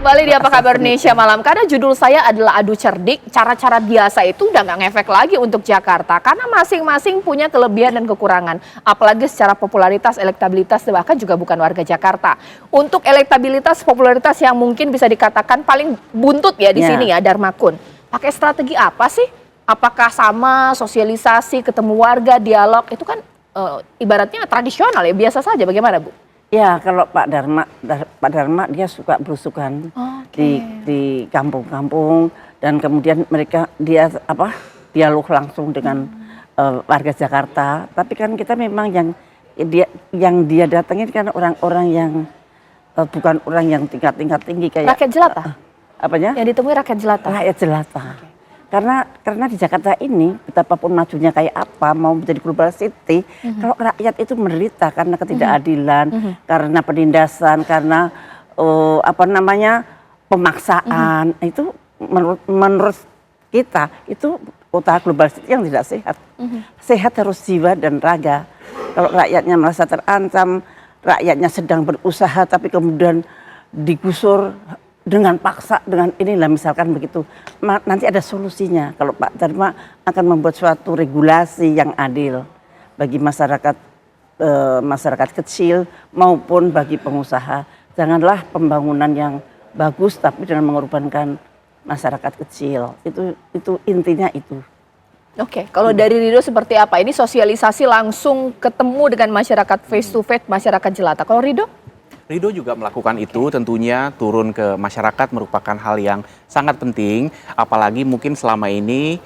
Kembali di Apa Kabar Indonesia Malam, karena judul saya adalah adu cerdik, cara-cara biasa itu udah nggak ngefek lagi untuk Jakarta, karena masing-masing punya kelebihan dan kekurangan, apalagi secara popularitas, elektabilitas, bahkan juga bukan warga Jakarta. Untuk elektabilitas, popularitas yang mungkin bisa dikatakan paling buntut ya di sini ya, Darmakun. Pakai strategi apa sih? Apakah sama sosialisasi, ketemu warga, dialog, itu kan ibaratnya tradisional ya, biasa saja, bagaimana Bu? Ya, kalau Pak Dharma dia suka berusukan di kampung-kampung, dan kemudian dia dialog langsung dengan warga Jakarta. Tapi kan kita memang yang dia datangi kan orang-orang yang bukan orang yang tingkat tinggi kayak rakyat jelata. Apanya? Yang ditemui rakyat jelata. Rakyat jelata. Karena di Jakarta ini betapapun majunya kayak apa, mau menjadi global city, kalau rakyat itu menderita karena ketidakadilan, karena penindasan, karena pemaksaan, itu menurut kita itu kota global city yang tidak sehat. Sehat harus jiwa dan raga. Kalau rakyatnya merasa terancam, rakyatnya sedang berusaha tapi kemudian digusur dengan paksa, dengan inilah misalkan begitu, nanti ada solusinya. Kalau Pak Dharma akan membuat suatu regulasi yang adil bagi masyarakat kecil maupun bagi pengusaha. Janganlah pembangunan yang bagus tapi dengan mengorbankan masyarakat kecil. Itu intinya itu. Oke, kalau dari Ridho seperti apa? Ini sosialisasi langsung ketemu dengan masyarakat face to face, masyarakat jelata. Kalau Ridho juga melakukan itu, tentunya turun ke masyarakat merupakan hal yang sangat penting, apalagi mungkin selama ini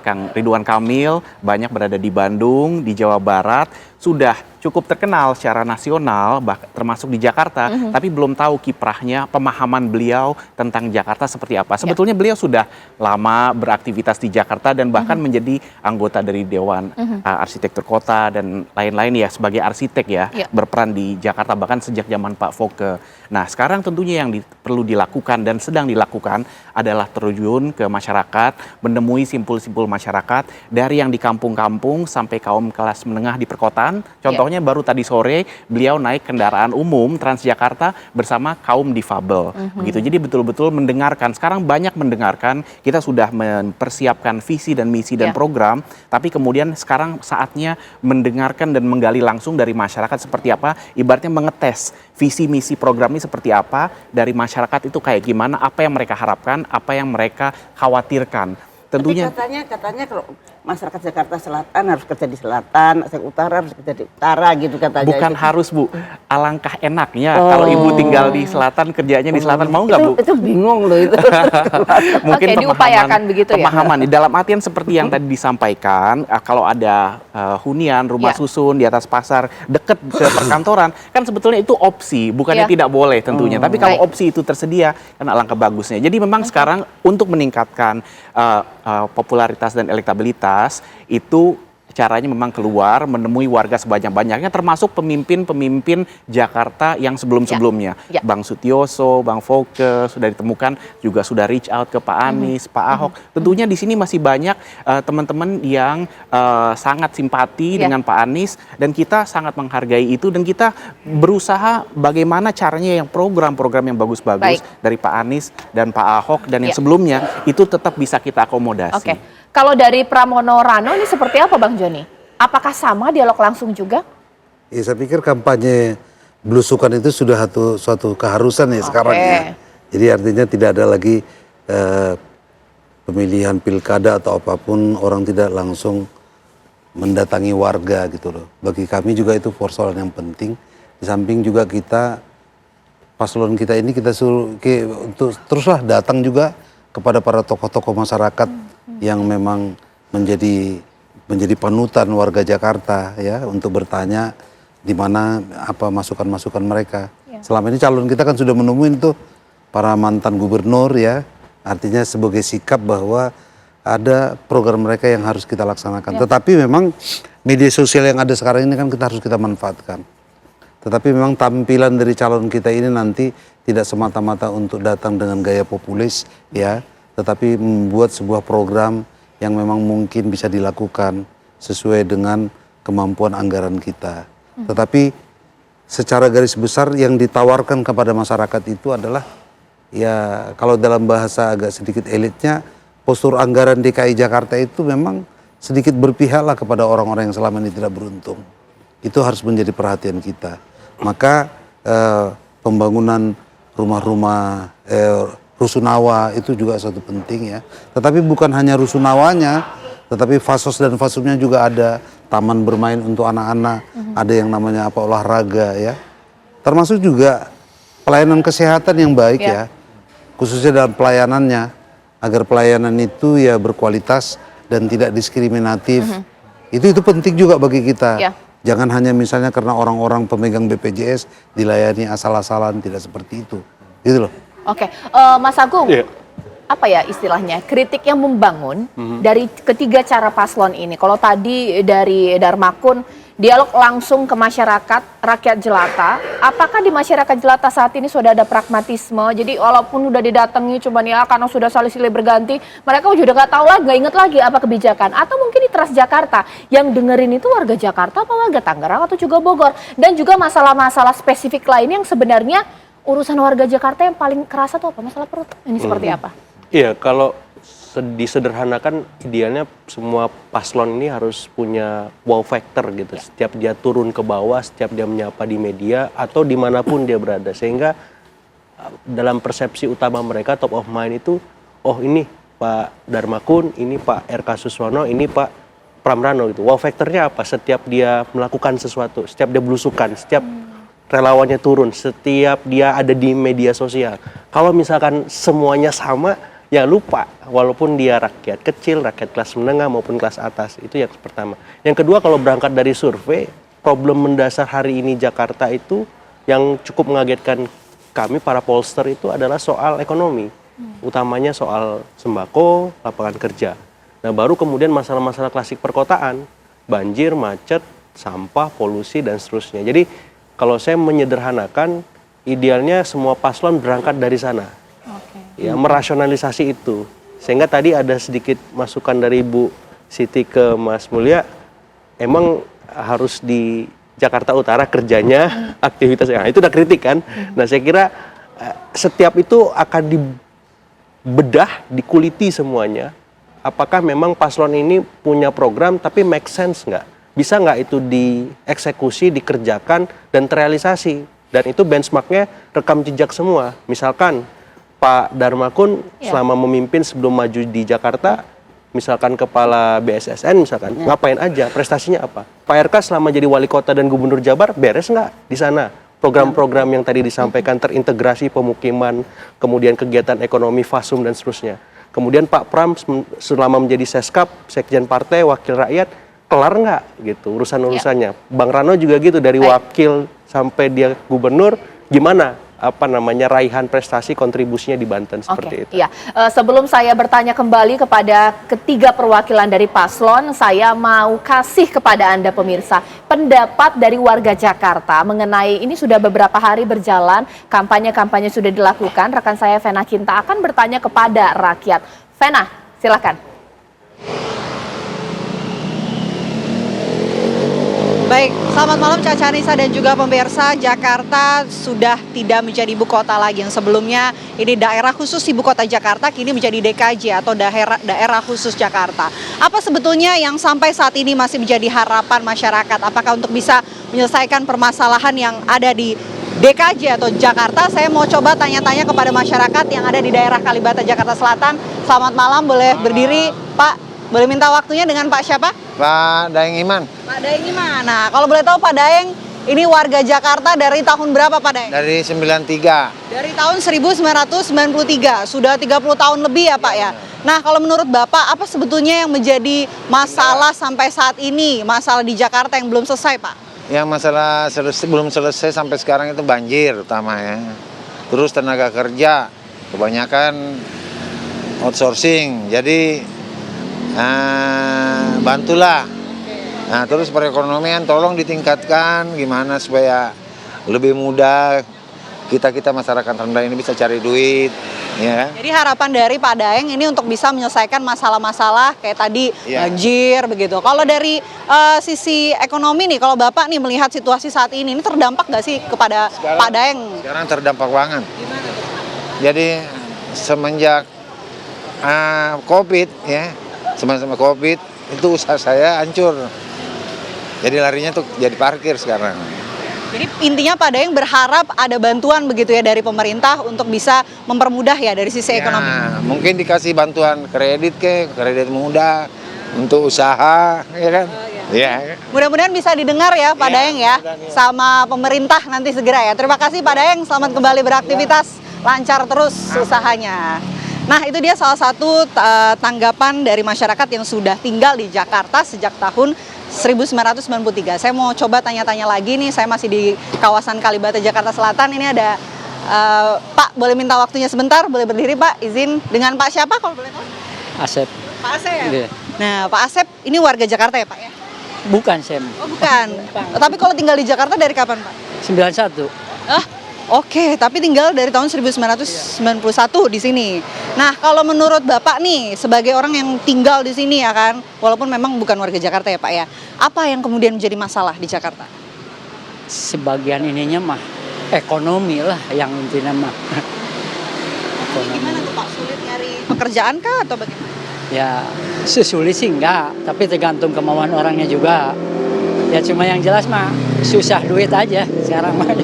Kang Ridwan Kamil banyak berada di Bandung, di Jawa Barat, sudah cukup terkenal secara nasional, termasuk di Jakarta, tapi belum tahu kiprahnya, pemahaman beliau tentang Jakarta seperti apa. Sebetulnya beliau sudah lama beraktivitas di Jakarta dan bahkan menjadi anggota dari Dewan Arsitektur Kota dan lain-lain ya, sebagai arsitek ya, berperan di Jakarta bahkan sejak zaman Pak Foke. Nah, sekarang tentunya yang perlu dilakukan dan sedang dilakukan adalah terjun ke masyarakat, menemui simpul-simpul masyarakat dari yang di kampung-kampung sampai kaum kelas menengah di perkotaan. Contohnya baru tadi sore beliau naik kendaraan umum Transjakarta bersama kaum difabel. Begitu. Jadi betul-betul mendengarkan. Sekarang banyak mendengarkan, kita sudah mempersiapkan visi dan misi dan program, tapi kemudian sekarang saatnya mendengarkan dan menggali langsung dari masyarakat seperti apa, ibaratnya mengetes visi misi program ini seperti apa, dari masyarakat itu kayak gimana, apa yang mereka harapkan, apa yang mereka khawatirkan. Tentunya tapi katanya kalau masyarakat Jakarta Selatan harus kerja di selatan, masyarakat utara harus kerja di utara gitu katanya. Bukan harus Bu, alangkah enaknya kalau Ibu tinggal di selatan, kerjanya di selatan, mau nggak Bu? Itu bingung loh itu. Mungkin diupayakan begitu ya. Pemahaman dalam artian seperti yang tadi disampaikan, kalau ada hunian, rumah susun di atas pasar, deket ke perkantoran, kan sebetulnya itu opsi, bukannya tidak boleh tentunya. Tapi kalau opsi itu tersedia, kan alangkah bagusnya. Jadi memang sekarang untuk meningkatkan popularitas dan elektabilitas itu caranya memang keluar menemui warga sebanyak-banyaknya, termasuk pemimpin-pemimpin Jakarta yang sebelum-sebelumnya. Bang Sutioso, Bang Foke sudah ditemukan, juga sudah reach out ke Pak Anies, Pak Ahok. Tentunya di sini masih banyak teman-teman yang sangat simpati dengan Pak Anies, dan kita sangat menghargai itu, dan kita berusaha bagaimana caranya yang program-program yang bagus-bagus dari Pak Anies dan Pak Ahok dan yang sebelumnya itu tetap bisa kita akomodasi. Kalau dari Pramono Rano ini seperti apa Bang Joni? Apakah sama dialog langsung juga? Ya, saya pikir kampanye belusukan itu sudah suatu keharusan ya sekarang ya. Jadi artinya tidak ada lagi pemilihan pilkada atau apapun orang tidak langsung mendatangi warga gitu loh. Bagi kami juga itu persoalan yang penting. Di samping juga paslon kita ini kita suruh untuk teruslah datang juga kepada para tokoh-tokoh masyarakat yang memang menjadi panutan warga Jakarta ya, untuk bertanya di mana apa masukan-masukan mereka. Selama ini calon kita kan sudah menemuin tuh para mantan gubernur ya, artinya sebagai sikap bahwa ada program mereka yang harus kita laksanakan. Tetapi memang media sosial yang ada sekarang ini kan harus kita manfaatkan. Tetapi memang tampilan dari calon kita ini nanti tidak semata-mata untuk datang dengan gaya populis ya, tetapi membuat sebuah program yang memang mungkin bisa dilakukan sesuai dengan kemampuan anggaran kita. Tetapi secara garis besar yang ditawarkan kepada masyarakat itu adalah ya kalau dalam bahasa agak sedikit elitnya, postur anggaran DKI Jakarta itu memang sedikit berpihaklah kepada orang-orang yang selama ini tidak beruntung. Itu harus menjadi perhatian kita. Maka pembangunan rumah-rumah rusunawa itu juga suatu penting ya. Tetapi bukan hanya rusunawanya, tetapi fasos dan fasumnya juga ada. Taman bermain untuk anak-anak, ada yang namanya olahraga ya. Termasuk juga pelayanan kesehatan yang baik ya. Khususnya dalam pelayanannya, agar pelayanan itu ya berkualitas dan tidak diskriminatif. Itu penting juga bagi kita. Jangan hanya misalnya karena orang-orang pemegang BPJS dilayani asal-asalan, tidak seperti itu. Gitu loh. Oke, Mas Agung, apa ya istilahnya, kritik yang membangun dari ketiga cara paslon ini. Kalau tadi dari Darmakun, dialog langsung ke masyarakat, rakyat jelata. Apakah di masyarakat jelata saat ini sudah ada pragmatisme? Jadi walaupun udah didatangi cuman ya karena sudah silih berganti, mereka udah gak tahu lagi, gak inget lagi apa kebijakan. Atau mungkin di Transjakarta, yang dengerin itu warga Jakarta apa warga Tangerang atau juga Bogor. Dan juga masalah-masalah spesifik lain yang sebenarnya urusan warga Jakarta yang paling kerasa tuh apa? Masalah perut. Ini seperti apa? Iya, kalau disederhanakan idealnya semua paslon ini harus punya wow factor gitu. Setiap dia turun ke bawah, setiap dia menyapa di media atau dimanapun dia berada. Sehingga dalam persepsi utama mereka top of mind itu, oh ini Pak Darmakun, ini Pak RK Suswono, ini Pak Pramrano gitu. Wow factornya apa? Setiap dia melakukan sesuatu, setiap dia belusukan, setiap relawannya turun, setiap dia ada di media sosial. Kalau misalkan semuanya sama, ya lupa, walaupun dia rakyat kecil, rakyat kelas menengah maupun kelas atas. Itu yang pertama. Yang kedua, kalau berangkat dari survei, problem mendasar hari ini Jakarta itu yang cukup mengagetkan kami para pollster itu adalah soal ekonomi. Utamanya soal sembako, lapangan kerja. Nah, baru kemudian masalah-masalah klasik perkotaan, banjir, macet, sampah, polusi, dan seterusnya. Jadi, kalau saya menyederhanakan, idealnya semua paslon berangkat dari sana. Ya, merasionalisasi itu. Sehingga tadi ada sedikit masukan dari Bu Siti ke Mas Mulya, emang harus di Jakarta Utara kerjanya, aktivitasnya. Nah, itu udah kritik kan. Nah, saya kira setiap itu akan dibedah, dikuliti semuanya. Apakah memang paslon ini punya program tapi make sense nggak? Bisa nggak itu dieksekusi, dikerjakan, dan terrealisasi? Dan itu benchmarknya rekam jejak semua. Misalkan Pak Darmakun selama memimpin sebelum maju di Jakarta, misalkan kepala BSSN misalkan, ngapain aja, prestasinya apa? Pak RK selama jadi wali kota dan gubernur Jabar, beres nggak di sana? Program-program yang tadi disampaikan terintegrasi pemukiman, kemudian kegiatan ekonomi, fasum, dan seterusnya. Kemudian Pak Pram selama menjadi Seskap, Sekjen Partai, Wakil Rakyat, kelar nggak gitu urusan-urusannya. Bang Rano juga gitu, dari wakil sampai dia gubernur, gimana raihan prestasi kontribusinya di Banten seperti itu. Iya. Sebelum saya bertanya kembali kepada ketiga perwakilan dari paslon, saya mau kasih kepada Anda pemirsa pendapat dari warga Jakarta mengenai ini. Sudah beberapa hari berjalan, kampanye-kampanye sudah dilakukan. Rekan saya Vena Kinta akan bertanya kepada rakyat. Vena, silakan. Baik, selamat malam Caca Anissa dan juga pemirsa. Jakarta sudah tidak menjadi ibu kota lagi. Yang sebelumnya ini daerah khusus ibu kota Jakarta, kini menjadi DKJ atau daerah khusus Jakarta. Apa sebetulnya yang sampai saat ini masih menjadi harapan masyarakat? Apakah untuk bisa menyelesaikan permasalahan yang ada di DKJ atau Jakarta? Saya mau coba tanya-tanya kepada masyarakat yang ada di daerah Kalibata, Jakarta Selatan. Selamat malam, boleh berdiri Pak? Boleh minta waktunya dengan Pak siapa? Pak Daeng Iman. Pak Daeng Iman. Nah, kalau boleh tahu Pak Daeng, ini warga Jakarta dari tahun berapa Pak Daeng? Dari 93. Dari tahun 1993, sudah 30 tahun lebih ya Pak ya. Nah, kalau menurut Bapak, apa sebetulnya yang menjadi masalah sampai saat ini, masalah di Jakarta yang belum selesai Pak? Yang masalah belum selesai sampai sekarang itu banjir utama ya. Terus tenaga kerja, kebanyakan outsourcing, jadi bantulah. Nah, terus perekonomian tolong ditingkatkan gimana supaya lebih mudah kita masyarakat rendah ini bisa cari duit ya. Jadi harapan dari Pak Daeng ini untuk bisa menyelesaikan masalah-masalah kayak tadi banjir begitu. Kalau dari sisi ekonomi nih, kalau Bapak nih melihat situasi saat ini terdampak nggak sih kepada Pak Daeng? Sekarang terdampak banget. Gimana tuh? Jadi semenjak COVID ya, sama-sama COVID itu usaha saya hancur. Jadi larinya tuh jadi parkir sekarang. Jadi intinya Pak Daeng berharap ada bantuan begitu ya dari pemerintah untuk bisa mempermudah ya dari sisi ekonomi. Mungkin dikasih bantuan kredit mudah untuk usaha, ya kan? Iya. Mudah-mudahan bisa didengar ya Pak Daeng ya, sama pemerintah nanti segera ya. Terima kasih Pak Daeng, selamat kembali beraktivitas, lancar terus usahanya. Nah itu dia salah satu tanggapan dari masyarakat yang sudah tinggal di Jakarta sejak tahun 1993. Saya mau coba tanya-tanya lagi nih, saya masih di kawasan Kalibata, Jakarta Selatan. Ini ada Pak, boleh minta waktunya sebentar, boleh berdiri Pak, izin dengan Pak siapa kalau boleh tahu? Asep. Pak Asep. Iya. Nah Pak Asep ini warga Jakarta ya Pak ya? Bukan, Sem. Oh bukan, tapi kalau tinggal di Jakarta dari kapan Pak? 91. Oke, tapi tinggal dari tahun 1991 di sini. Nah, kalau menurut Bapak nih, sebagai orang yang tinggal di sini ya kan, walaupun memang bukan warga Jakarta ya Pak ya, apa yang kemudian menjadi masalah di Jakarta? Sebagian ininya mah ekonomi lah yang intinya mah. Gimana tuh Pak, sulit nyari pekerjaan kah atau bagaimana? Ya, sesulit sih enggak, tapi tergantung kemauan orangnya juga. Ya cuma yang jelas mah susah duit aja sekarang mah.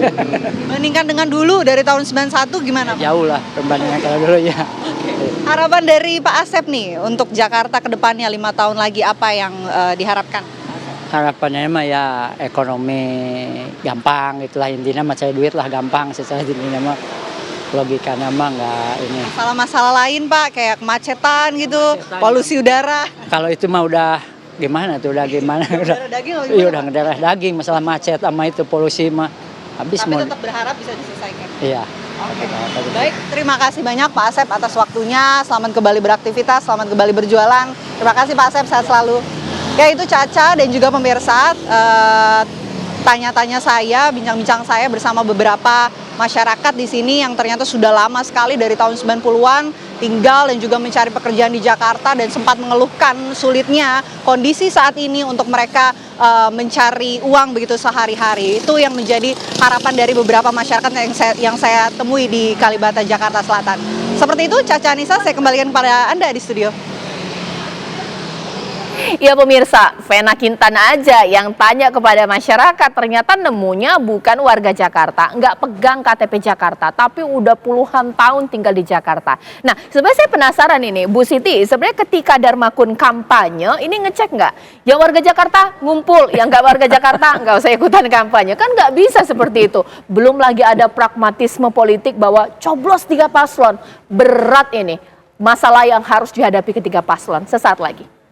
Bandingkan dengan dulu dari tahun 91 gimana Pak? Jauh lah perbandingan kalau dulu ya. Harapan dari Pak Asep nih untuk Jakarta ke depannya 5 tahun lagi apa yang diharapkan? Harapannya mah ya ekonomi gampang, itulah intinya mah cari duit lah gampang, secara intinya mah logikanya mah enggak ini. Masalah-masalah lain Pak, kayak kemacetan gitu, polusi udara. Kalau itu mah udah gimana tuh, udah gimana Darah daging atau iya gimana, udah Pak? ngedarah daging, masalah macet sama itu polusi mah habis Tapi mau. tetap berharap bisa diselesaikan. Iya. Baik, terima kasih banyak Pak Asep atas waktunya. Selamat kembali beraktivitas, selamat kembali berjualan. Terima kasih Pak Asep, sehat selalu. Ya itu Caca dan juga pemirsa, tanya-tanya saya, bincang-bincang saya bersama beberapa masyarakat di sini yang ternyata sudah lama sekali dari tahun 90-an tinggal dan juga mencari pekerjaan di Jakarta dan sempat mengeluhkan sulitnya kondisi saat ini untuk mereka mencari uang begitu sehari-hari. Itu yang menjadi harapan dari beberapa masyarakat yang saya temui di Kalibata, Jakarta Selatan. Seperti itu Caca Anissa, saya kembalikan kepada Anda di studio. Ya pemirsa, Vena Quintana aja yang tanya kepada masyarakat, ternyata nemunya bukan warga Jakarta, nggak pegang KTP Jakarta, tapi udah puluhan tahun tinggal di Jakarta. Nah, sebenarnya saya penasaran ini, Bu Siti, sebenarnya ketika Darmakun kampanye, ini ngecek nggak? Yang warga Jakarta ngumpul, yang nggak warga Jakarta nggak usah ikutan kampanye, kan nggak bisa seperti itu. Belum lagi ada pragmatisme politik bahwa coblos 3 paslon, berat ini, masalah yang harus dihadapi ketiga paslon. Sesaat lagi.